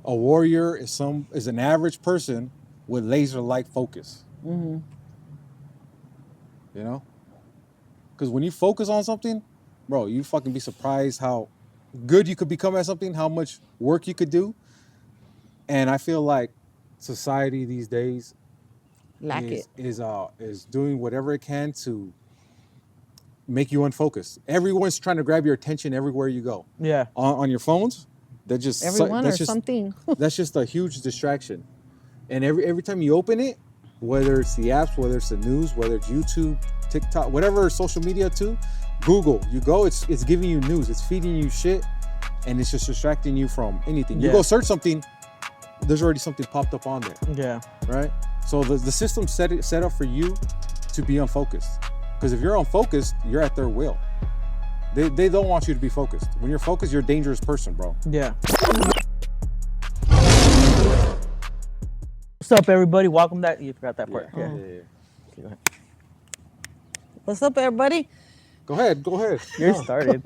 A warrior is an average person with laser-like focus. Mm-hmm. You know? Because when you focus on something, bro, you fucking be surprised how good you could become at something, how much work you could do. And I feel like society these days is doing whatever it can to make you unfocused. Everyone's trying to grab your attention everywhere you go. Yeah. On your phones, Something. That's just a huge distraction. And every time you open it, whether it's the apps, whether it's the news, whether it's YouTube, TikTok, whatever social media too, Google, you go, it's giving you news, it's feeding you shit, and it's just distracting you from anything. You go search something, there's already something popped up on there. Yeah. Right? So the system's set up for you to be unfocused. Because if you're unfocused, you're at their will. They don't want you to be focused. When you're focused, you're a dangerous person, bro. Yeah. What's up, everybody? Welcome back. You forgot that part. Yeah. Okay, go ahead. What's up, everybody? Go ahead. You started.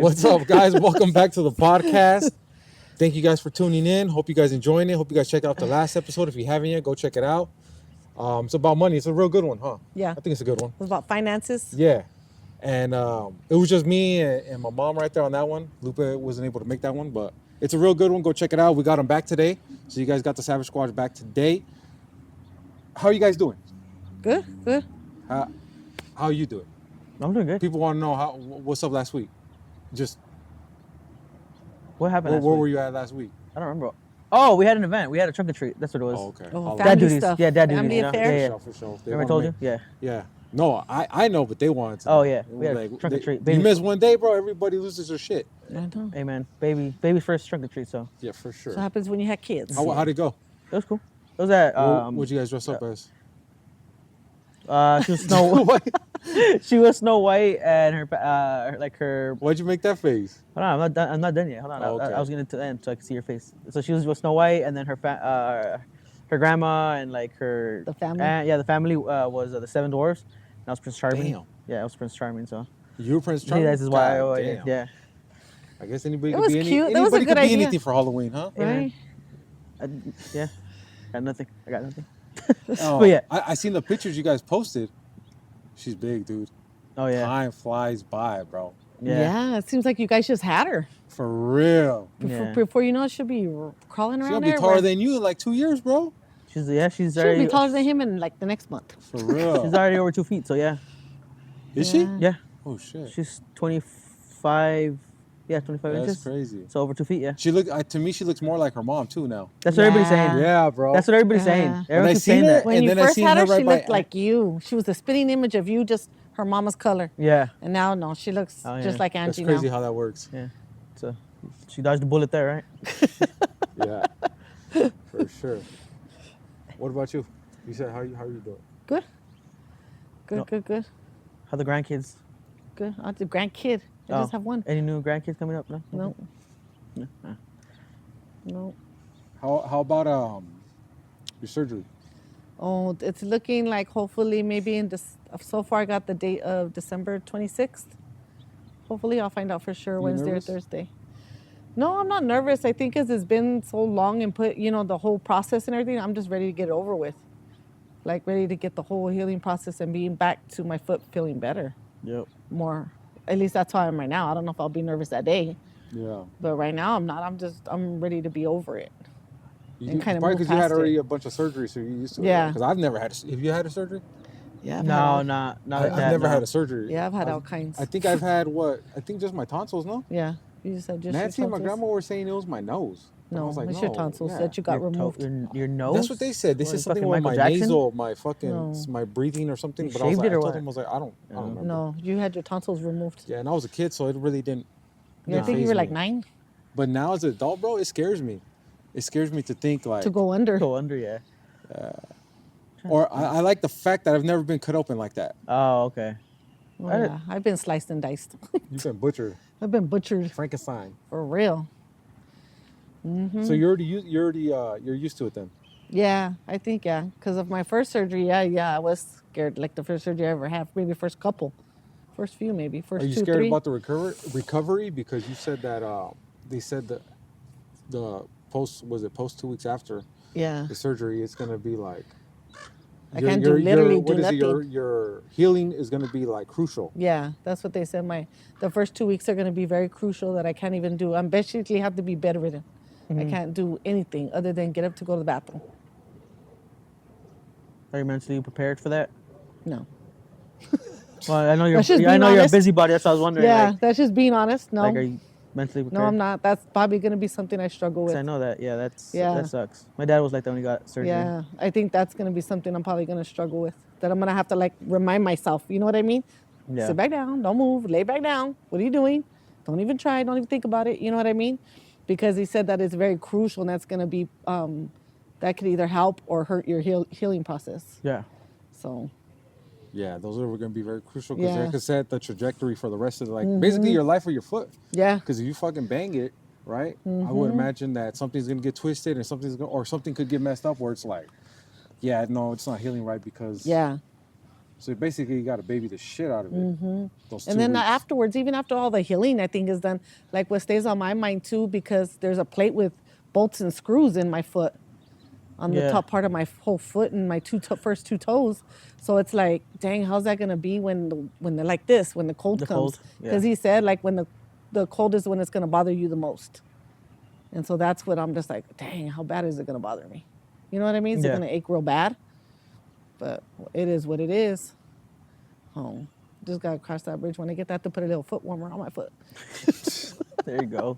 What's up, guys? Welcome back to the podcast. Thank you guys for tuning in. Hope you guys enjoying it. Hope you guys check out the last episode. If you haven't yet, go check it out. It's about money. It's a real good one, huh? Yeah. I think it's a good one. It was about finances. Yeah. And it was just me and my mom right there on that one. Lupe wasn't able to make that one, but it's a real good one. Go check it out. We got them back today. So you guys got the Savage Squad back today. How are you guys doing? Good. How are you doing? I'm doing good. People want to know what's up last week. Just What happened? where were you at last week? I don't remember. Oh, we had an event. We had a trunk or treat. That's what it was. Oh, okay. Oh, Holla. Dad family duties. stuff. Yeah, dad Family duties. affairs. Yeah. For sure. Remember I told you? Yeah. Yeah. No, I know, but they wanted to. Oh, yeah. We had a trunk or treat. You Baby. miss one day, bro, everybody loses their shit. I know. Hey, man. Baby's first trunk or treat, so Yeah, for sure. So what happens when you have kids? How'd it go? it was cool. It was at, What'd you guys dress up as? she was Snow White. She was Snow White, and her. Why'd you make that face? Hold on, I'm not done yet. Hold on, Oh, okay. I was getting to the end so I could see her face. So she was with Snow White, and then her grandma and like her The family? aunt, the family was the Seven Dwarfs. And I was Prince Charming. Damn. Yeah, I was Prince Charming. So You were Prince Charming? that's why. God I damn. yeah. I guess anybody It could was be cute. That was a anybody good could be idea. anything for Halloween, huh? Right? Yeah. Got nothing. I got nothing. Oh, But yeah. I seen the pictures you guys posted. She's big, dude. Oh yeah. Time flies by, bro. Yeah. It seems like you guys just had her. For real. Yeah. Before you know it, she'll be crawling She's around gonna be there. taller than you in like 2 years, bro. She's She'll already be taller than him in like the next month. For real. she's already over 2 feet. So yeah. Is she? Yeah. Yeah. Oh shit. She's 25. Yeah, 25 That's inches. crazy. So over 2 feet. Yeah. She to me she looks more like her mom too now. That's what everybody's saying. Yeah, bro. That's what everybody's saying. Yeah. When Everyone I keeps seen saying her- that. When And you then I first seen had her her, right she by- looked like you. She was the spitting image of you, just her mama's color. Yeah. And now, no, she looks Oh, yeah. just like That's Angie crazy now. how that works. Yeah. So she dodged the bullet there, right? Yeah. For sure. What about you? You said how are you doing? Good. No. Good. How the grandkids? I have a grandkid. I just have one. Any new grandkids coming up? No. No. No. Ah. No. How about your surgery? Oh, it's looking like hopefully maybe in this. So far, I got the date of December 26th. Hopefully, I'll find out for sure Wednesday nervous? or Thursday. No, I'm not nervous. I think as it's been so long and the whole process and everything, I'm just ready to get it over with. Like ready to get the whole healing process and being back to my foot feeling better. Yep. More. At least that's how I am right now. I don't know if I'll be nervous that day, Yeah. but right now I'm not. I'm ready to be over it. You, And kinda probably move because you had past already it. a bunch of surgery, so you're used to it. Yeah. Because I've never had. Have you had a surgery? Yeah. I've No, had, not I've that. never no. had a surgery. Yeah, I've had all kinds. I think I've had what? I think just my tonsils. No. Yeah. You just said just your Nancy and my tonsils? grandma were saying it was my nose. And I No, was like, it's no. your tonsils yeah. that you got Your removed. Your nose? That's what they said. They What, said something fucking with my Michael Jackson? nasal, my fucking, No. my breathing or something. You But I was shaved like, it I or told what? them, I was like, I don't remember. No, you had your tonsils removed. Yeah, and I was a kid, so it really didn't. Yeah, I think you faze were like me. 9 But now as an adult, bro, it scares me. It scares me to think like, to go under. Go under, yeah. or I like the fact that I've never been cut open like that. Oh, okay. Oh, yeah, I've been sliced and diced. You've been butchered, I've been butchered Frankenstein. for real. So you're used to it then. Yeah, I think because of my first surgery. Yeah, I was scared. Like the first surgery I ever had, maybe first few, maybe first Are you 2, scared 3. about the recovery? Because you said that they said that post 2 weeks after Yeah. the surgery, it's gonna be like I can't do literally do nothing. Your healing is gonna be like crucial. Yeah, that's what they said. The first 2 weeks are going to be very crucial. That I can't even do. I'm basically have to be bedridden. I can't do anything other than get up to go to the bathroom. Are you mentally prepared for that? No. Well, I know you're. That's just I being know you're a honest. busybody. That's what I was wondering. Yeah, Like, that's just being honest. No, like, are you mentally prepared? no, I'm not. That's probably going to be something I struggle 'Cause with. I know that. Yeah, Yeah. that sucks. My dad was like that when he got surgery. Yeah, I think that's going to be something I'm probably going to struggle with. That I'm going to have to like remind myself. You know what I mean? Yeah. Sit back down. Don't move. Lay back down. What are you doing? Don't even try. Don't even think about it. You know what I mean? Because he said that it's very crucial, and that's going to be that could either help or hurt your healing process. Yeah. So Yeah, those are going to be very crucial because Yeah. they could set the trajectory for the rest of basically your life or your foot. yeah, Because if you fucking bang it, right, I would imagine that something's gonna get twisted and something could get messed up where it's like, yeah, no, it's not healing right because yeah. So basically, you got to baby the shit out of it. Those 2 And then weeks. afterwards, even after all the healing, I think is done. Like what stays on my mind too, because there's a plate with bolts and screws in my foot, on the Yeah. top part of my whole foot and my first two toes. So it's like, dang, how's that gonna be when they're like this, when the cold The comes? cold, yeah. Because he said like when the cold is when it's gonna bother you the most. And so that's what I'm just like, dang, how bad is it gonna bother me? You know what I mean? Is it Yeah. gonna ache real bad? But it is what it is. Oh, just gotta cross that bridge when I get that to put a little foot warmer on my foot. There you go.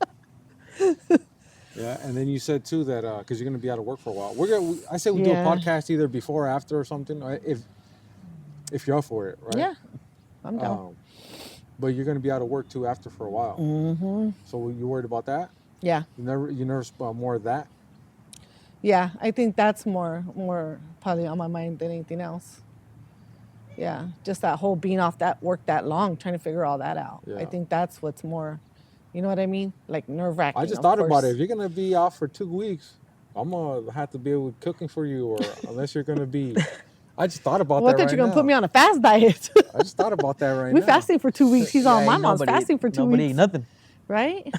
Yeah, and then you said too that because you're gonna be out of work for a while. I say we do a Yeah. podcast either before or after or something, if you're up for it, right? Yeah, I'm down. But you're gonna be out of work too after for a while. Mm-hmm. So you worried about that? Yeah, You nervous about more of that? yeah. I think that's more probably on my mind than anything else. Yeah, just that whole being off that work that long, trying to figure all that out. I Yeah. think that's what's more, you know what I mean? Like nerve wracking. I just thought about it. If you're gonna be off for 2 weeks, I'm gonna have to be able to cooking for you, or unless you're gonna be. I just thought about Well, I that thought right you were gonna now. put me on a fast diet. I just thought about that right We're now. fasting for 2 weeks. He's on. My ain't mom's nobody- fasting for 2 nobody weeks. eat nothing. Right?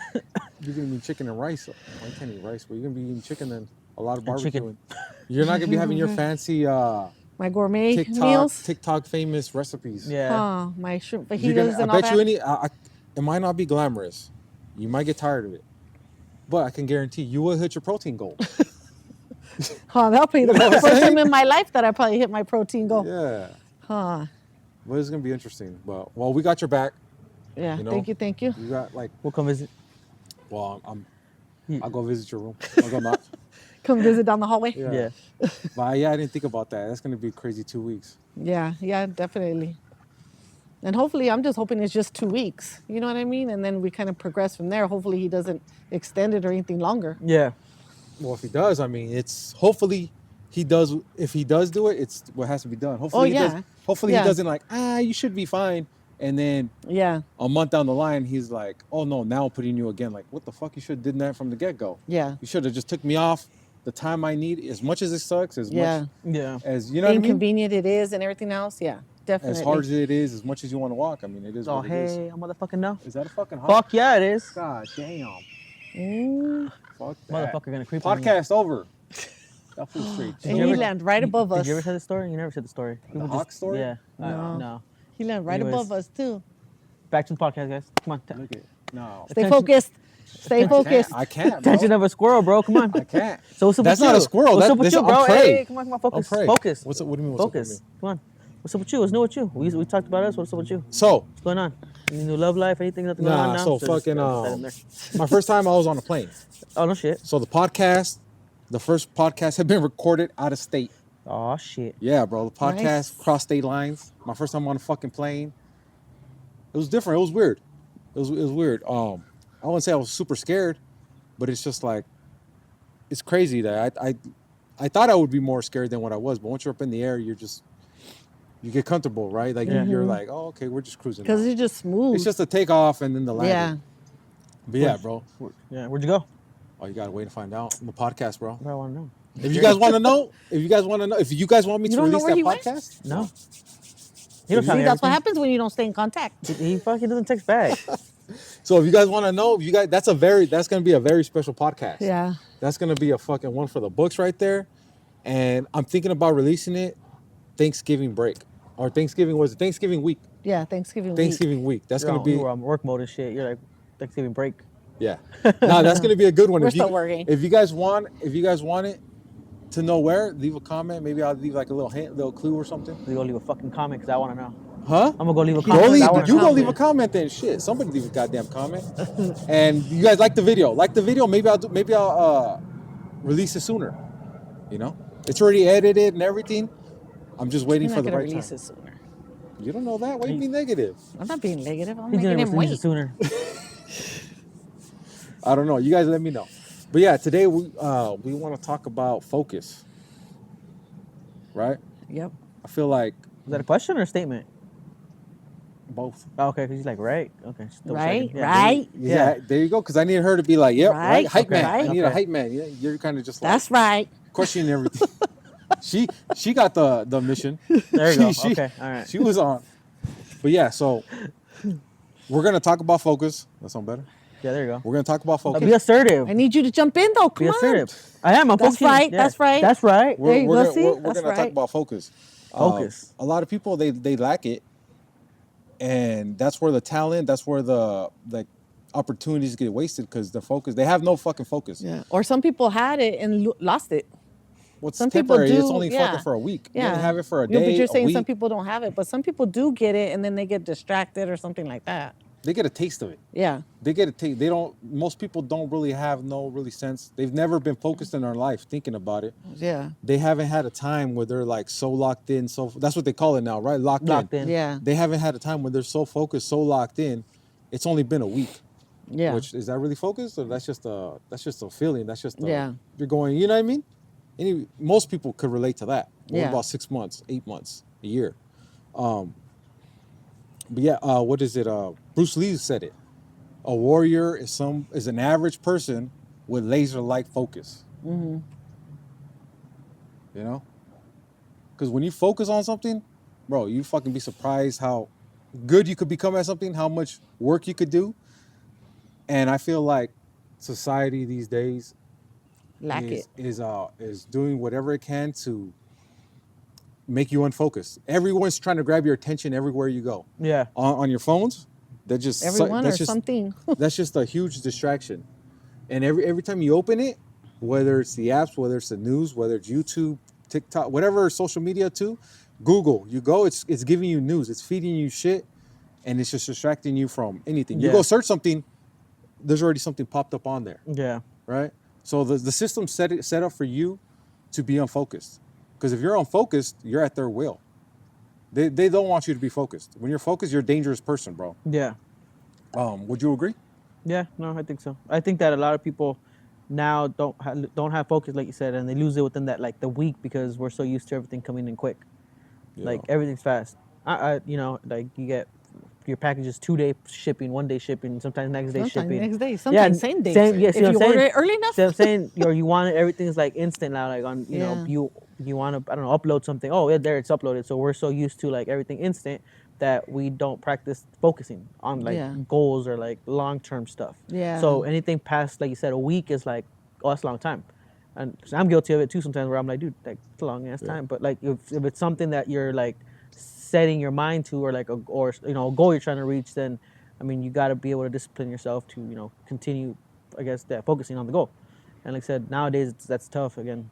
You're gonna be chicken and rice. I can't eat rice, but you're gonna be eating chicken and a lot of And chicken. barbecuing. You're not gonna be having your fancy My gourmet TikTok meals. famous recipes. Yeah. My shrimp You're fajitas gonna, and I all bet that. you it might not be glamorous. You might get tired of it, but I can guarantee you will hit your protein goal. That'll be the You know what I'm first saying? time in my life that I probably hit my protein goal. Yeah, Huh. but it's gonna be interesting. But well, we got your back. Yeah. You know? Thank you. You got like, We'll come visit. well, Yeah. I'll go visit your room. I'll go knock. Come visit down the hallway. Yeah. Yeah. But yeah, I didn't think about that. That's gonna be a crazy 2 weeks. Yeah, definitely. And hopefully, I'm just hoping it's just 2 weeks. You know what I mean? And then we kind of progress from there. Hopefully, he doesn't extend it or anything longer. Yeah. Well, if he does, I mean, it's hopefully he does. If he does do it, it's what has to be done. Hopefully, he yeah. does. Hopefully, Yeah. he doesn't like, you should be fine. And then Yeah, a month down the line, he's like, oh no, now I'm putting you again. Like, what the fuck? You should have did that from the get go. yeah, You should have just took me off the time I need. As much as it sucks, as yeah. much Yeah. as you know what I mean. Inconvenient it is and everything else. Yeah, definitely. As hard as it is, as much as you want to walk. I mean, it is Oh, what it is. hey, I motherfucking know. Is that a fucking hot? Fuck yeah, it is. God damn. Mm. Fuck that. Motherfucker gonna creep on me. Podcast over. That fool's straight. And you he ever- land right above Did us. you ever tell the story? You never said the story. People Hawk story? Yeah. No. No. He land right Anyways. above us too. Back to the podcast, guys. Come on. Look at no. Stay Attention. focused. Stay focused. I can't. Bro. Attention of a squirrel, bro. Come on. I can't. So what's up That's with you? not a squirrel. What's That- up with this- you, I'm bro? prey. Hey, come on, I'm focus. prey. Focus. What's up? What do you mean? What's Focus. up with me? Come on. What's up with you? What's new with you? We talked about us. What's up with you? So, What's going on? Any new love life? Anything? Nothing going on nah. now? So just fucking. throw that in there. My first time I was on a plane. Oh no shit. So the first podcast had been recorded out of state. Oh shit. Yeah, bro. The podcast Nice. crossed state lines. My first time on a fucking plane. It was different. It was weird. It was weird. I wouldn't say I was super scared, but it's just like, it's crazy that I thought I would be more scared than what I was. But once you're up in the air, you get comfortable, right? Like Yeah. you're like, oh, okay, we're just cruising. Because now. it's just smooth. It's just a takeoff and then the landing. yeah. But yeah, bro. Yeah. Where'd you go? Oh, you gotta wait to find out in the podcast, bro. Bro, I want to know. If you guys want to know, if you guys want me You to don't know release where that he went? podcast, No. If He don't you- tell See, me that's what everything. happens when you don't stay in contact. He fucking doesn't text back. So if you guys want to know, that's gonna be a very special podcast. Yeah. That's gonna be a fucking one for the books right there. And I'm thinking about releasing it Thanksgiving break. Or Thanksgiving was it Thanksgiving week. Yeah, Thanksgiving week. Thanksgiving week. That's You're gonna on, be you were on work mode and shit. You're like Thanksgiving break. yeah. No, that's gonna be a good one. We're If you still working. if you guys want it to know where, leave a comment. Maybe I'll leave like a little hint, little clue or something. You go leave a fucking comment because I want to know. Huh? I'm gonna go leave a Go comment. 'cause Leave, I wanna you know. go leave a comment then. Shit, somebody leave a goddamn comment. And you guys like the video? Like the video? Maybe I'll release it sooner. You know, it's already edited and everything. I'm just waiting You're for not the gonna right release time. it sooner. You don't know that? Why you be negative? I'm not being negative. I'm He's making gonna him release wait. it sooner. I don't know. You guys let me know. But yeah, today we want to talk about focus. Right? Yep. I feel like Is that a question or a statement? both. Oh, okay, because he's like, right? Okay. just double Right, checking. Yeah. right. Yeah, there you go. Because I needed her to be like, yep, right, Right, hype man. okay, I need a okay. hype man. Yeah, you're kind of just like That's right. questioning everything. she got the mission. There you go. She- Okay, all right. She was on. But yeah, so we're gonna talk about focus. That sound better? Yeah, there you go. We're gonna talk about focus. Be assertive. I need you to jump in though. Be Come on. assertive. I am. I'm That's focusing. right, Yeah. that's right. That's right. There you go, see? We're That's gonna talk right. about focus. Focus. A lot of people they lack it, and that's where the talent, that's where the like opportunities get wasted because the focus. They have no fucking focus. Yeah. Or some people had it and lost it. What's Some people temporary? It's do, only yeah. fucking for a week. You Yeah. only have it for a Yeah, day. but you're a saying some week. people don't have it, but some people do get it and then they get distracted or something like that. They get a taste of it. Yeah. They get a taste. They don't. Most people don't really have no really sense. They've never been focused in their life thinking about it. Yeah. They haven't had a time where they're like so locked in. So that's what they call it now, right? Locked in. Yeah. They haven't had a time when they're so focused, so locked in. It's only been a week. Yeah. Which is that really focused, or that's just a feeling. That's just Yeah. You're going. You know what I mean? Most people could relate to that. What Yeah. about 6 months, 8 months, a year? But yeah, what is it? Bruce Lee said it. A warrior is an average person with laser-like focus. Mm-hmm. You know? Because when you focus on something, bro, you fucking be surprised how good you could become at something, how much work you could do. And I feel like society these days Lack it. is doing whatever it can to make you unfocused. Everyone's trying to grab your attention everywhere you go. Yeah. On your phones, they're just Everyone that's or just, something. That's just a huge distraction. And every time you open it, whether it's the apps, whether it's the news, whether it's YouTube, TikTok, whatever social media too, Google, you go, it's giving you news, it's feeding you shit, and it's just distracting you from anything. You Yeah. go search something, there's already something popped up on there, Yeah. right? So the system set up for you to be unfocused. Because if you're unfocused, you're at their will. They don't want you to be focused. When you're focused, you're a dangerous person, bro. Yeah. Would you agree? Yeah. No, I think so. I think that a lot of people now don't have focus, like you said, and they lose it within that like the week because we're so used to everything coming in quick. Yeah. Like everything's fast. You know, like you get your packages 2-day shipping, 1-day shipping, sometimes next day Sometimes shipping. next day. Sometimes same day. Yeah, see If what you I'm order saying? it early enough. See what I'm saying? You want it, everything's like instant now. Like on, you Yeah. know, you want to, I don't know, upload something. Oh, yeah, there it's uploaded. So we're so used to like everything instant that we don't practice focusing on like Yeah. goals or like long-term stuff. Yeah. So anything past, like you said, a week is like, oh, that's a long time. And so I'm guilty of it too sometimes where I'm like, dude, like it's a long ass time. But like if it's something that you're like setting your mind to or like a goal you're trying to reach, then I mean you got to be able to discipline yourself to continue, I guess, focusing on the goal. And like I said, nowadays that's tough again.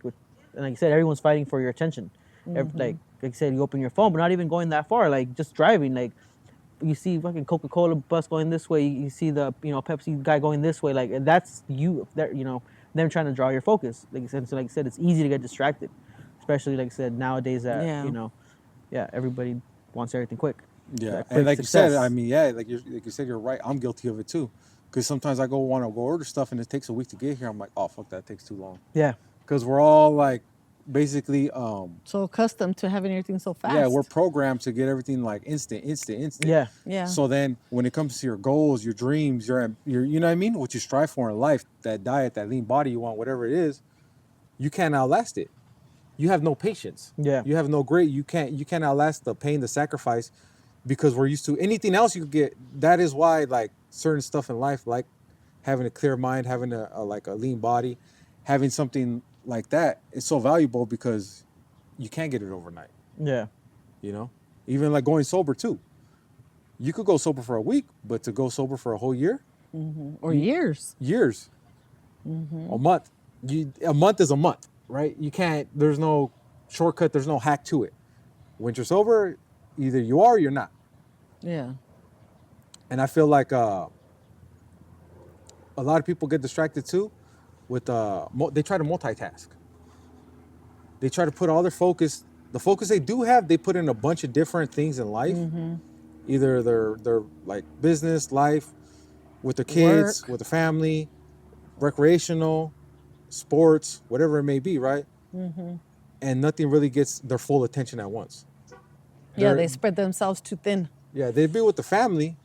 And like you said, everyone's fighting for your attention. Like you said, you open your phone, but not even going that far. Like just driving, like you see fucking Coca-Cola bus going this way, you see the Pepsi guy going this way. Like and that's them trying to draw your focus. Like I said, so like I said, it's easy to get distracted, especially like I said nowadays that everybody wants everything quick. Yeah, That and quick like success. you said, I mean, yeah, like you said, you're right. I'm guilty of it too, because sometimes I want to go order stuff and it takes a week to get here. I'm like, oh fuck, that takes too long. Yeah. Because we're all like, basically, So accustomed to having everything so fast. yeah, we're programmed to get everything like instant. Yeah. Yeah. So then, when it comes to your goals, your dreams, your you know what I mean, what you strive for in life, that diet, that lean body you want, whatever it is, you can't outlast it. You have no patience. Yeah. You have no grit. You can't outlast the pain, the sacrifice, because we're used to anything else you could get. That is why like certain stuff in life, like having a clear mind, having a lean body, having something like that is so valuable because you can't get it overnight. Yeah. You know, even like going sober too. You could go sober for a week, but to go sober for a whole year, Or years. years, a month. A month is a month, right? You can't. There's no shortcut. There's no hack to it. When you're sober, either you are or you're not. Yeah. And I feel like a lot of people get distracted too with they try to multitask. They try to put all their focus, the focus they do have, they put in a bunch of different things in life. Either their like business, life, with their kids, Work. with the family, recreational, sports, whatever it may be, right? And nothing really gets their full attention at once. Yeah, They're- they spread themselves too thin. Yeah, they'd be with the family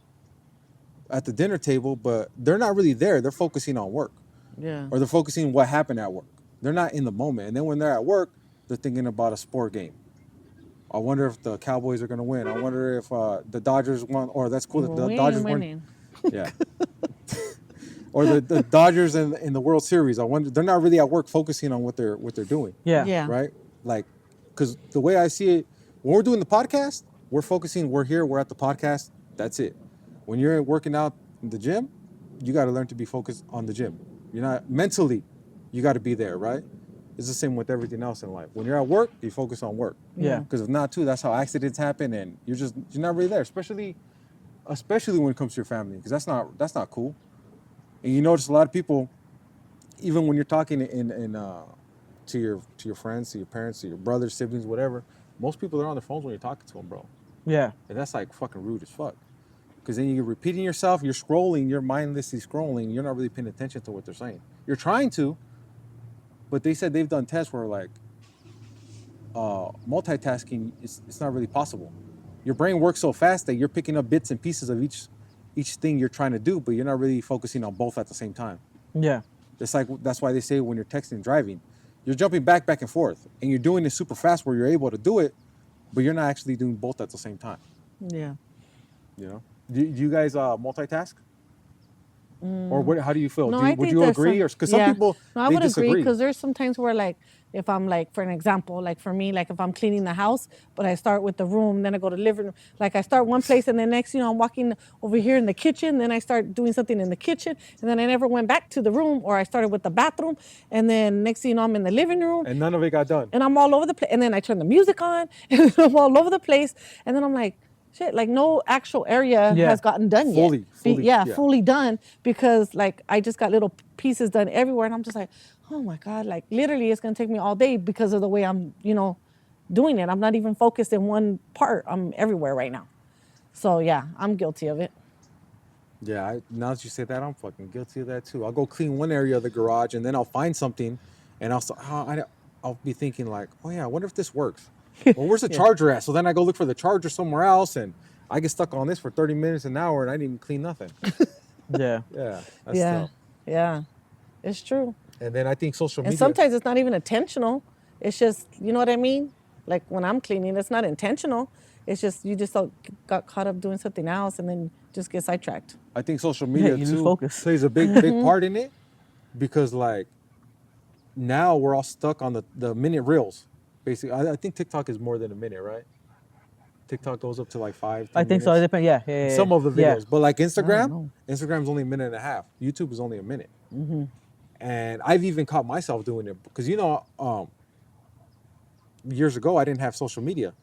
at the dinner table, but they're not really there. They're focusing on work, Yeah. or they're focusing what happened at work. They're not in the moment. And then when they're at work, they're thinking about a sport game. I wonder if the Cowboys are going to win. I wonder if the Dodgers won, or that's cool that the We ain't Dodgers won. winning. Yeah. Or the Dodgers in the World Series. I wonder, they're not really at work focusing on what they're doing. Yeah. Yeah. Right? Like, because the way I see it, when we're doing the podcast, we're focusing, we're here, we're at the podcast, that's it. When you're working out in the gym, you got to learn to be focused on the gym. You're not, mentally, you got to be there, right? It's the same with everything else in life. When you're at work, you focus on work. Yeah. Because if not, too, that's how accidents happen, and you're not really there, especially when it comes to your family, because that's not cool. And you notice a lot of people, even when you're talking to your friends, to your parents, to your brothers, siblings, whatever, most people are on their phones when you're talking to them, bro. Yeah. And that's like fucking rude as fuck. Because then you're repeating yourself, you're scrolling, you're mindlessly scrolling, you're not really paying attention to what they're saying. You're trying to, but they said they've done tests where like multitasking, it's not really possible. Your brain works so fast that you're picking up bits and pieces of each thing you're trying to do, but you're not really focusing on both at the same time. Yeah. It's like, that's why they say when you're texting and driving, you're jumping back and forth, and you're doing it super fast where you're able to do it, but you're not actually doing both at the same time. Yeah. You know? Do you guys multitask? Or what? How do you feel? No, Would think you there's agree? Or because some people No, I they would disagree. agree because there's sometimes where like if I'm like, for an example, like for me, like if I'm cleaning the house, but I start with the room, then I go to living room. Like I start one place and then next, I'm walking over here in the kitchen, then I start doing something in the kitchen, and then I never went back to the room, or I started with the bathroom, and then next thing you know, I'm in the living room. And none of it got done. And I'm all over the place. And then I turn the music on, and I'm all over the place. And then I'm like, shit, like no actual area Yeah. has gotten done Fully, yet. yeah. Fully done, because like I just got little pieces done everywhere. And I'm just like, oh my God, like literally it's gonna take me all day because of the way I'm, doing it. I'm not even focused in one part. I'm everywhere right now. So yeah, I'm guilty of it. Yeah, now that you say that, I'm fucking guilty of that too. I'll go clean one area of the garage, and then I'll find something, and I'll be thinking like, oh yeah, I wonder if this works. Well, where's the charger at? So then I go look for the charger somewhere else, and I get stuck on this for 30 minutes, an hour, and I didn't even clean nothing. Yeah. Yeah, that's Yeah, tough. yeah, it's true. And then I think social media. And sometimes it's not even intentional. It's just, you know what I mean? Like when I'm cleaning, it's not intentional. It's just you just got caught up doing something else and then just get sidetracked. I think social media you lose too focus. plays a big part in it, because like now we're all stuck on the minute reels. Basically, I think TikTok is more than a minute, right? TikTok goes up to like 5. 10 I think so. It minutes. depends. Yeah. Some of the Yeah. videos, but like know. Instagram's only a minute and a half. YouTube is only a minute. And I've even caught myself doing it because years ago I didn't have social media,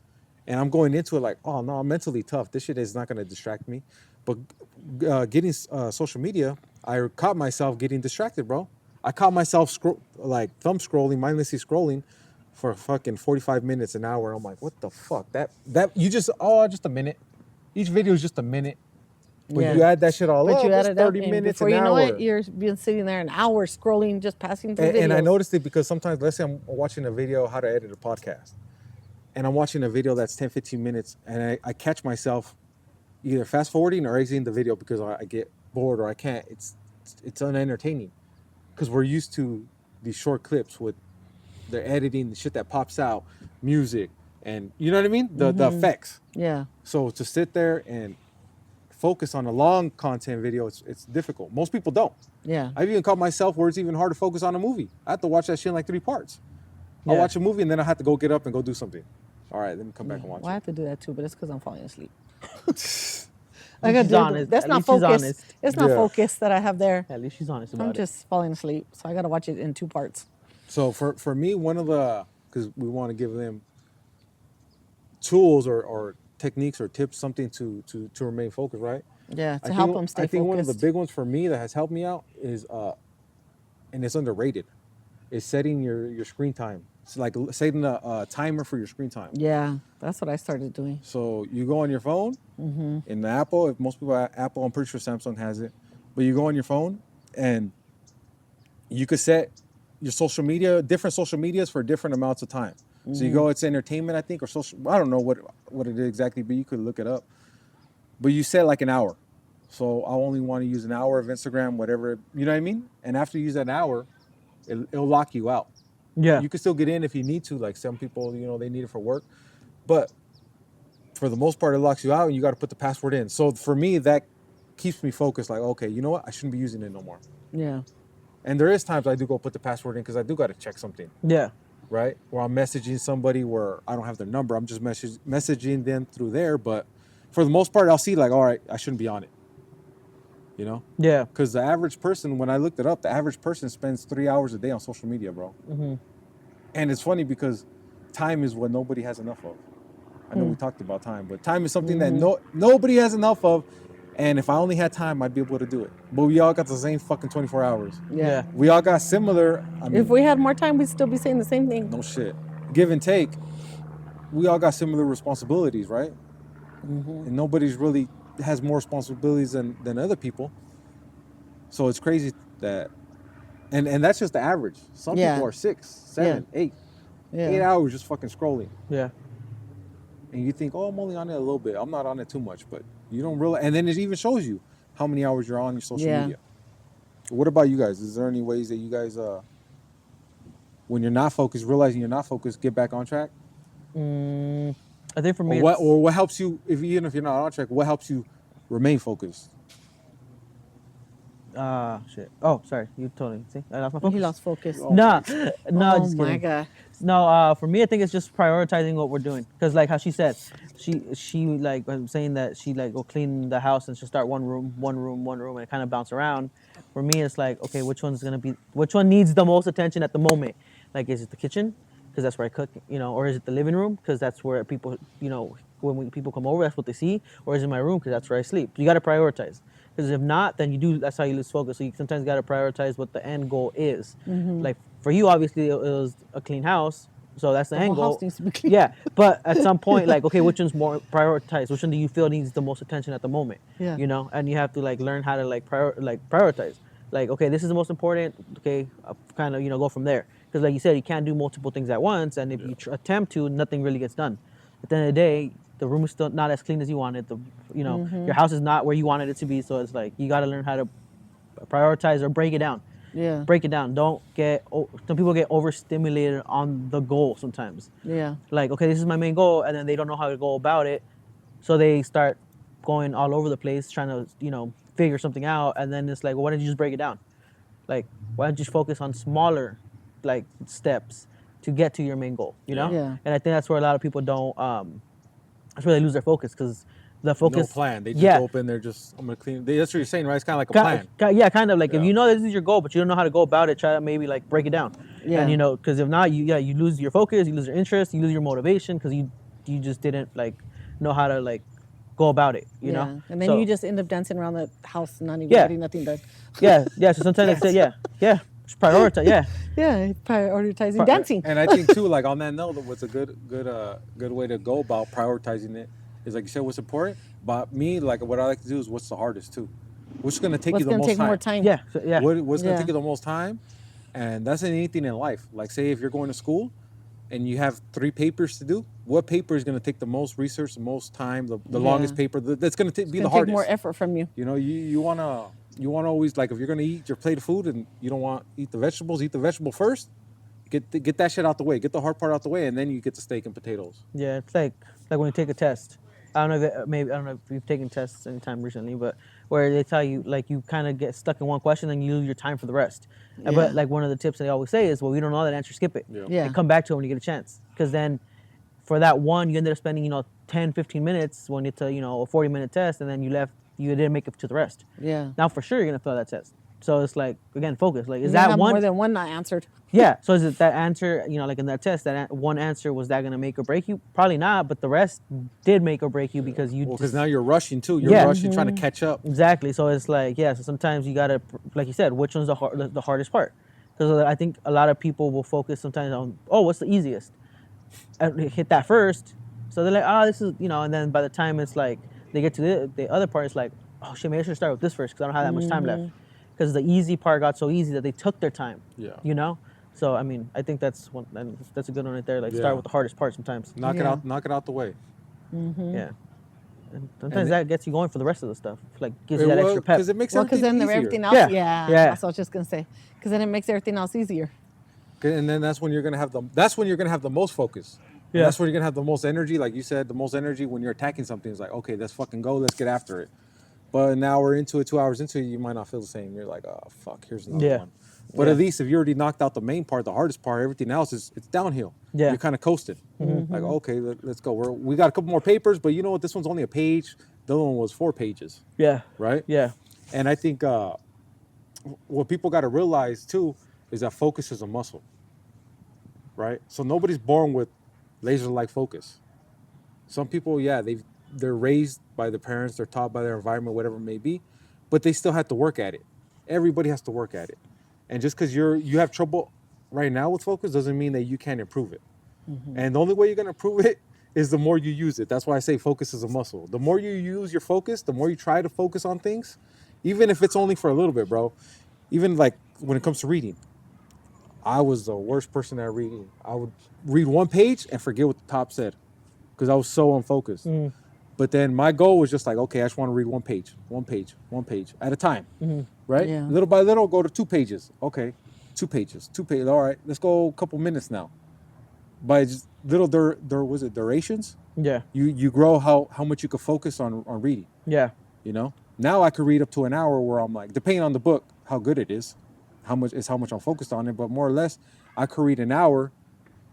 and I'm going into it like, oh no, I'm mentally tough. This shit is not going to distract me. But getting social media, I caught myself getting distracted, bro. I caught myself thumb scrolling, mindlessly scrolling for fucking 45 minutes, an hour. I'm like, what the fuck? That you just a minute. Each video is just a minute. But Yeah. you add that shit all But up, you it's add it up, 30 and minutes, before an you know hour. it, you're been sitting there an hour scrolling, just passing through videos. And I noticed it because sometimes, let's say I'm watching a video how to edit a podcast, and I'm watching a video that's 10, 15 minutes, and I catch myself either fast forwarding or exiting the video because I get bored or I can't. It's unentertaining because we're used to these short clips with the editing, the shit that pops out, music, and you know what I mean? The effects. Yeah. So to sit there and focus on a long content video, it's difficult. Most people don't. Yeah. I've even caught myself where it's even hard to focus on a movie. I have to watch that shit in like 3 parts. I'll Yeah. watch a movie and then I have to go get up and go do something. All right, let me come back and watch Well, I it. have to do that too, but it's because I'm falling asleep. At I least gotta she's do honest. That's At not least she's focus. honest. It's not Yeah. focus that I have there. At least she's honest about I'm it. just falling asleep, so I gotta watch it in 2 parts. So for me, one of the, because we want to give them tools or techniques or tips, something to remain focused, right? Yeah, to I help think, them stay I think focused. one of the big ones for me that has helped me out is, and it's underrated, is setting your screen time. It's like setting a timer for your screen time. Yeah, that's what I started doing. So you go on your phone Mm-hmm. in the Apple. If most people have Apple, I'm pretty sure Samsung has it. But you go on your phone and you could set your social media, different social medias for different amounts of time. So you go, it's entertainment, I think, or social. I don't know what it is exactly, but you could look it up. But you set like an hour. So I only want to use an hour of Instagram, whatever, you know what I mean? And after you use that hour, it'll lock you out. Yeah. You can still get in if you need to. Like some people, you know, they need it for work. But for the most part, it locks you out and you got to put the password in. So for me, that keeps me focused. Like, okay, you know what? I shouldn't be using it no more. Yeah. And there is times I do go put the password in because I do got to check something, Yeah. right? Where I'm messaging somebody where I don't have their number. I'm just messaging them through there. But for the most part, I'll see like, all right, I shouldn't be on it. You know? Yeah. Because the average person, when I looked it up, the average person spends 3 hours a day on social media, bro. Mm-hmm. And it's funny because time is what nobody has enough of. I know we talked about time, but time is something that nobody has enough of. And if I only had time, I'd be able to do it. But we all got the same fucking 24 hours. Yeah. We all got similar. I mean, If we had more time, we'd still be saying the same thing. no shit. Give and take. We all got similar responsibilities, right? And nobody's really has more responsibilities than other people. So it's crazy that, and that's just the average. Some Yeah. people are 6, 7, 8, Yeah. 8 hours just fucking scrolling. Yeah. And you think, oh, I'm only on it a little bit. I'm not on it too much, but you don't realize. And then it even shows you how many hours you're on your social Yeah. media. What about you guys? Is there any ways that you guys, when you're not focused, realizing you're not focused, get back on track? I think for me, Or what helps you, even if you're not on track, what helps you remain focused? shit. Oh, sorry. You told me. See, I lost my focus. He lost focus. Nah, no, Oh just my kidding. God. No, for me, I think it's just prioritizing what we're doing. Cause like how she said, she like was saying that she like will clean the house and she'll start one room, and it kind of bounce around. For me, it's like, okay, which one needs the most attention at the moment? Like, is it the kitchen? Cause that's where I cook, you know, or is it the living room? Cause that's where people, you know, when people come over, that's what they see. Or is it my room? Cause that's where I sleep. You got to prioritize. Because if not, then that's how you lose focus. So you sometimes got to prioritize what the end goal is. Like for you, obviously, it was a clean house. So that's the, The end whole goal. house needs to be clean. Yeah, but at some point, like, okay, which one's more prioritized? Which one do you feel needs the most attention at the moment? Yeah. You know, and you have to like learn how to like prioritize. Like, okay, this is the most important. Okay, kind of, you know, go from there. Because like you said, you can't do multiple things at once, and if you attempt to, nothing really gets done. At the end of the day, the room is still not as clean as you wanted. Your house is not where you wanted it to be. So it's like you got to learn how to prioritize or break it down. Yeah. Break it down. Don't get. Some people get overstimulated on the goal sometimes. Yeah. Like, okay, this is my main goal, and then they don't know how to go about it, so they start going all over the place trying to, you know, figure something out, and then it's like, well, why don't you just break it down? Like, why don't you just focus on smaller, like, steps to get to your main goal, you know? Yeah. And I think that's where a lot of people don't, that's where they lose their focus, because the focus. No plan. They just yeah. go up in there, I'm going to clean. That's what you're saying, right? It's kind of like a plan. Yeah, kind of like if Yeah. you know this is your goal, but you don't know how to go about it, try to maybe like break it down. Yeah. And you know, because if not, you lose your focus, you lose your interest, you lose your motivation, because you just didn't like know how to like go about it. You know. And then So- you just end up dancing around the house, not even Yeah. getting nothing done. Yeah. So sometimes I say, yeah, just prioritize. Yeah. Yeah, prioritizing dancing. And I think too, like on that note, what's a good way to go about prioritizing it is, like you said, what's important. But me, like what I like to do is what's the hardest too. What's gonna take What's you the gonna most take time? more time? Yeah. So, yeah. What's gonna Yeah. take you the most time? And that's in anything in life. Like say if you're going to school and you have 3 papers to do, what paper is gonna take the most research, the most time, the Yeah. longest paper that's gonna be It's the gonna take hardest. more effort from you. You know, you wanna always, like if you're gonna eat your plate of food and you don't want eat the vegetable first. Get that shit out the way. Get the hard part out the way, and then you get the steak and potatoes. Yeah. It's like when you take a test. I don't know if maybe I don't know if you've taken tests anytime recently, but where they tell you like you kind of get stuck in one question and you lose your time for the rest. Yeah. But like one of the tips they always say is, well, we don't know that answer, skip it. Yeah. Yeah. And come back to it when you get a chance, because then for that one you ended up spending 10, 15 minutes when it's a a 40-minute test, and then you didn't make it to the rest. Yeah. Now for sure you're gonna fail that test. So it's like, again, focus. Like, is You that have one? more than one not answered? Yeah. So is it that answer? Like in that test, one answer, was that gonna make or break you? Probably not. But the rest did make or break you because you. Well, just, because now you're rushing too. You're Yeah. rushing, trying to catch up. Exactly. So it's like, yeah. So sometimes you gotta, like you said, which one's the hardest part? Because I think a lot of people will focus sometimes on, oh, what's the easiest? And they hit that first. So they're like, oh, this is, and then by the time it's like they get to the other part, it's like, oh shit, maybe I should start with this first because I don't have that much time left. Because the easy part got so easy that they took their time. Yeah. So I mean, I think that's one. That's a good one right there. Like, Yeah. start with the hardest part sometimes. Knock it Yeah. out. Knock it out the way. Yeah. And sometimes And that gets you going for the rest of the stuff. Like, gives you that extra pep. Because it makes Well, because everything then easier. everything else. Yeah. Yeah. Yeah. That's what I was just gonna say. Because then it makes everything else easier. Okay, and then that's when you're gonna have the most focus. And Yeah. that's when you're gonna have the most energy. Like you said, the most energy when you're attacking something is like, okay, let's fucking go, let's get after it. But an hour into it, 2 hours into it, you might not feel the same. You're like, oh fuck, here's another Yeah. one. But Yeah. at least if you already knocked out the main part, the hardest part, everything else it's downhill. Yeah. You're kind of coasted. Like, okay, let's go. We got a couple more papers, but you know what? This one's only a page. The other one was 4 pages, Yeah. right? Yeah. And I think what people got to realize too is that focus is a muscle, right? So nobody's born with laser-like focus. Some people, yeah, they're raised by their parents, they're taught by their environment, whatever it may be, but they still have to work at it. Everybody has to work at it. And just because you have trouble right now with focus doesn't mean that you can't improve it. And the only way you're gonna improve it is the more you use it. That's why I say focus is a muscle. The more you use your focus, the more you try to focus on things, even if it's only for a little bit, bro. Even like when it comes to reading, I was the worst person at reading. I would read one page and forget what the top said because I was so unfocused. But then my goal was just like, okay, I just want to read one page at a time, right? Yeah. Little by little, go to 2 pages. Okay, 2 pages. All right, let's go a couple minutes now. By just little durations, Yeah. you grow how much you could focus on reading. Yeah. Now I could read up to an hour where I'm like, depending on the book, how good it is, how much I'm focused on it, but more or less, I could read an hour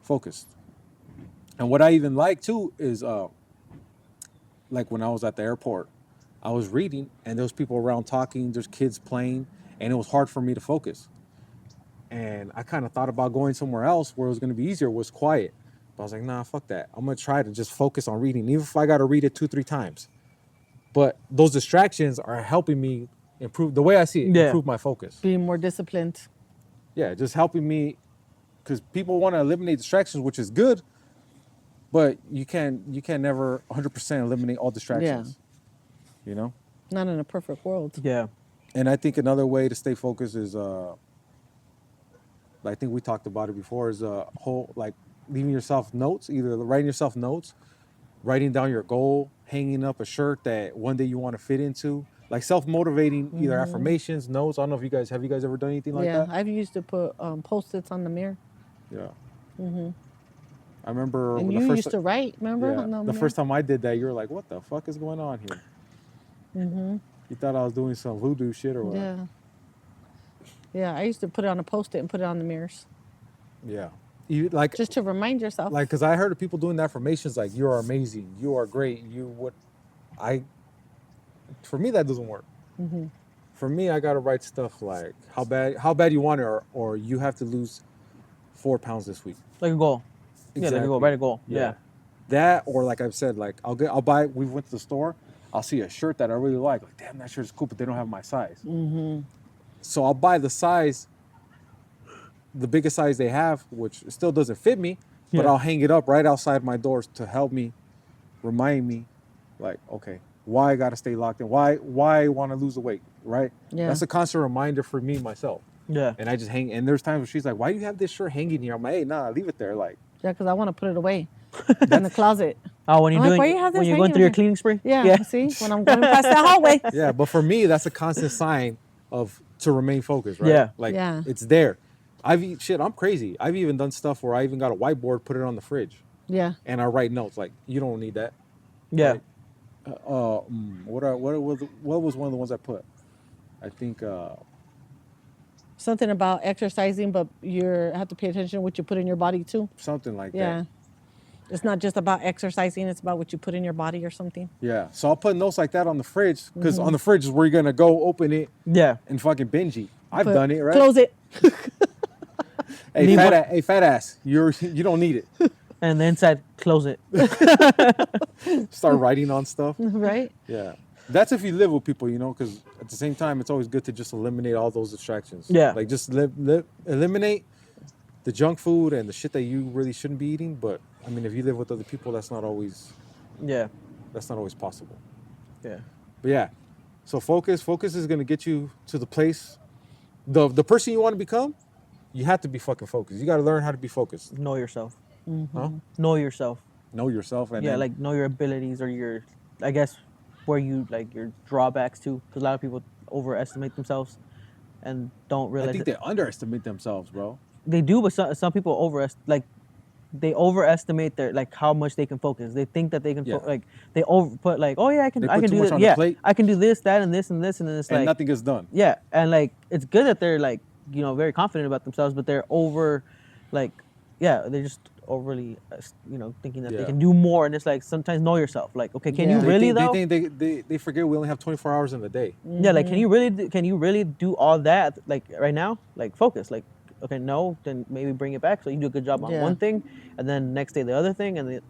focused. And what I even like too is like when I was at the airport, I was reading and there was people around talking, there's kids playing, and it was hard for me to focus. And I kind of thought about going somewhere else where it was going to be easier, was quiet. But I was like, nah, fuck that. I'm going to try to just focus on reading, even if I got to read it 2-3 times. But those distractions are helping me improve, the way I see it, Yeah. improve my focus. Being more disciplined. Yeah, just helping me, because people want to eliminate distractions, which is good, but you can never 100% eliminate all distractions. You know? Not in a perfect world. Yeah. And I think another way to stay focused is, I think we talked about it before, is like leaving yourself notes, either writing yourself notes, writing down your goal, hanging up a shirt that one day you want to fit into, like self-motivating, either affirmations, notes. I don't know if have you guys ever done anything like Yeah, that? I've used to put Post-its on the mirror. Yeah. I remember And when you the used to write, remember? On the mirror? first time I did that, you were like, what the fuck is going on here? You thought I was doing some voodoo shit or what? Yeah. Yeah, I used to put it on a Post-it and put it on the mirrors. Yeah. You, like, Just to remind yourself. like, because I heard of people doing the affirmations like, you are amazing, you are great, for me, that doesn't work. For me, I got to write stuff like how bad you want it, or you have to lose 4 pounds this week. Like a goal. Yeah, like a goal. Write a goal. Yeah. That, or like I've said, like I'll buy, we went to the store, I'll see a shirt that I really like damn, that shirt is cool, but they don't have my size. So I'll buy the size, the biggest size they have, which still doesn't fit me, but Yeah. I'll hang it up right outside my doors to help me, remind me, like, okay, why I gotta stay locked in, why I want to lose the weight, right? Yeah. That's a constant reminder for me myself. Yeah. And I just hang, and there's times where she's like, why do you have this shirt hanging here? I'm like, hey, nah, leave it there. Like, Yeah, because I want to put it away in the closet. Oh, when you're I'm like, doing why you have when this you're going hanging through your there? cleaning spree. Yeah, see? When I'm going past that hallway. yeah, but for me, that's a constant sign to remain focused, right? Yeah. Like, Yeah. it's there. I'm crazy. I've even done stuff where I even got a whiteboard, put it on the fridge, Yeah. and I write notes. Like, you don't need that. Yeah. Like, What was one of the ones I put? I think Something about exercising, but you have to pay attention to what you put in your body too. something like Yeah. that. It's not just about exercising, it's about what you put in your body or something. Yeah. So I'll put notes like that on the fridge because on the fridge is where you're gonna go open it Yeah. and fucking binge eat. I've Put- done it, right? Close it. Hey, Leave fat ass. You don't need it. And the inside, close it. Start writing on stuff. Right? Yeah. That's if you live with people, because at the same time, it's always good to just eliminate all those distractions. Yeah. Like just eliminate the junk food and the shit that you really shouldn't be eating. But I mean, if you live with other people, that's not always Yeah. possible. Yeah. But yeah. So focus is gonna get you to the place, the person you want to become. You have to be fucking focused. You got to learn how to be focused. Know yourself. Huh? Know yourself. Know yourself. And Yeah, then- like know your abilities or your, I guess, where you like your drawbacks too. Because a lot of people overestimate themselves and don't realize I think they underestimate themselves, bro. they do, but some people they overestimate their like how much they can focus. They think that they can Yeah. like they put like, oh yeah, I can They I put can too do much this. on the Yeah, plate. I can do this, that, and this and this, and then it's And like nothing gets done. yeah, and like it's good that they're like very confident about themselves, but they're they're just overly thinking that Yeah. they can do more, and it's like sometimes know yourself. Like okay, can Yeah. you They really think, though? They think they forget we only have 24 hours in the day. Yeah, like can you really do all that like right now? Like focus. Like okay, no, then maybe bring it back so you do a good job on Yeah. one thing, and then next day the other thing, and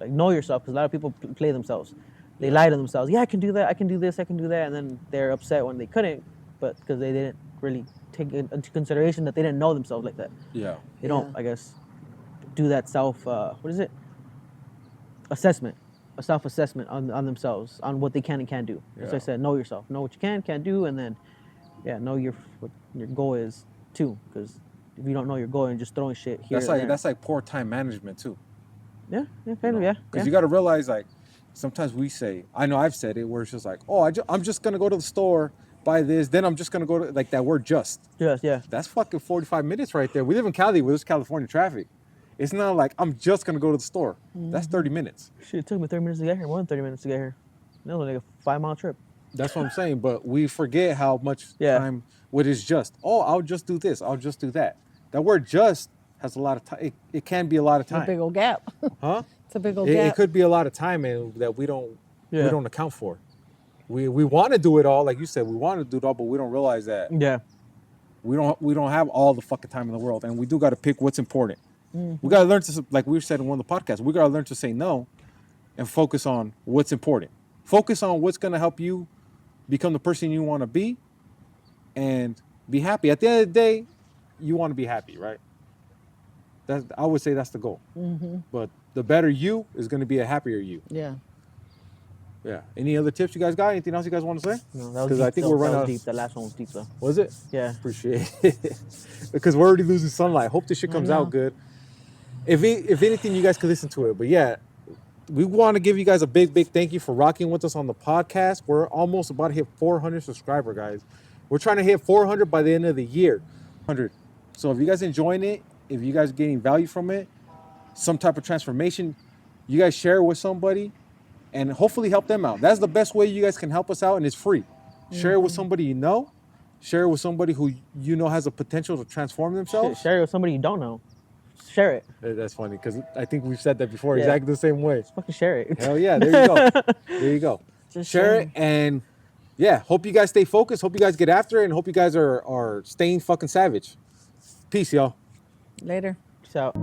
like know yourself because a lot of people play themselves. They lie to themselves. Yeah, I can do that. I can do this. I can do that, and then they're upset when they couldn't, but because they didn't really take into consideration that they didn't know themselves like that. Yeah. They don't, Yeah. I guess, do that assessment, a self-assessment on themselves, on what they can and can't do. As Yeah. I said, know yourself, know what you can't do, and then, know what your goal is too. Because if you don't know your goal and just throwing shit here, That's like poor time management too. yeah, kind of, yeah. Because you got to realize, like, sometimes we say, I know I've said it, where it's just like, oh, I'm just gonna go to the store, buy this, then I'm just gonna go to, like, that word just. Yeah. That's fucking 45 minutes right there. We live in Cali, where there's California traffic. It's not like I'm just gonna go to the store. That's 30 minutes. Shit, it took me 30 minutes to get here. More than 30 minutes to get here. That was like a 5-mile trip. That's what I'm saying. But we forget how much Yeah. time. What is just? Oh, I'll just do this. I'll just do that. That word just has a lot of time. It can be a lot of It's a big time, old gap. huh? It's a big old It gap. could be a lot of time and that we don't Yeah. account for. We want to do it all, like you said. We want to do it all, but we don't realize that Yeah. we don't have all the fucking time in the world, and we do got to pick what's important. We got to learn to, like we said in one of the podcasts, we got to learn to say no and focus on what's important. Focus on what's going to help you become the person you want to be and be happy. At the end of the day, you want to be happy, right? I would say that's the goal. But the better you is going to be a happier you. Yeah. Yeah. Any other tips you guys got? Anything else you guys want to say? No, that was Because deep. I think That we're was running out. deep. The last one was deep though. Was it? Yeah. Appreciate it. Because we're already losing sunlight. Hope this shit comes know. out good. If anything, you guys can listen to it. But yeah, we want to give you guys a big thank you for rocking with us on the podcast. We're almost about to hit 400 subscribers, guys. We're trying to hit 400 by the end of the year. 100. So if you guys enjoying it, if you guys getting value from it, some type of transformation, you guys share it with somebody and hopefully help them out. That's the best way you guys can help us out, and it's free. Share it with somebody you know. Share it with somebody who you know has a potential to transform themselves. Share it with somebody you don't know. Share it. That's funny because I think we've said that before, Yeah. exactly the same way. Fucking share it. Hell yeah, there you go. There you go. Just Share share. it, and yeah, hope you guys stay focused. Hope you guys get after it, and hope you guys are staying fucking savage. Peace, y'all. Later. Peace out.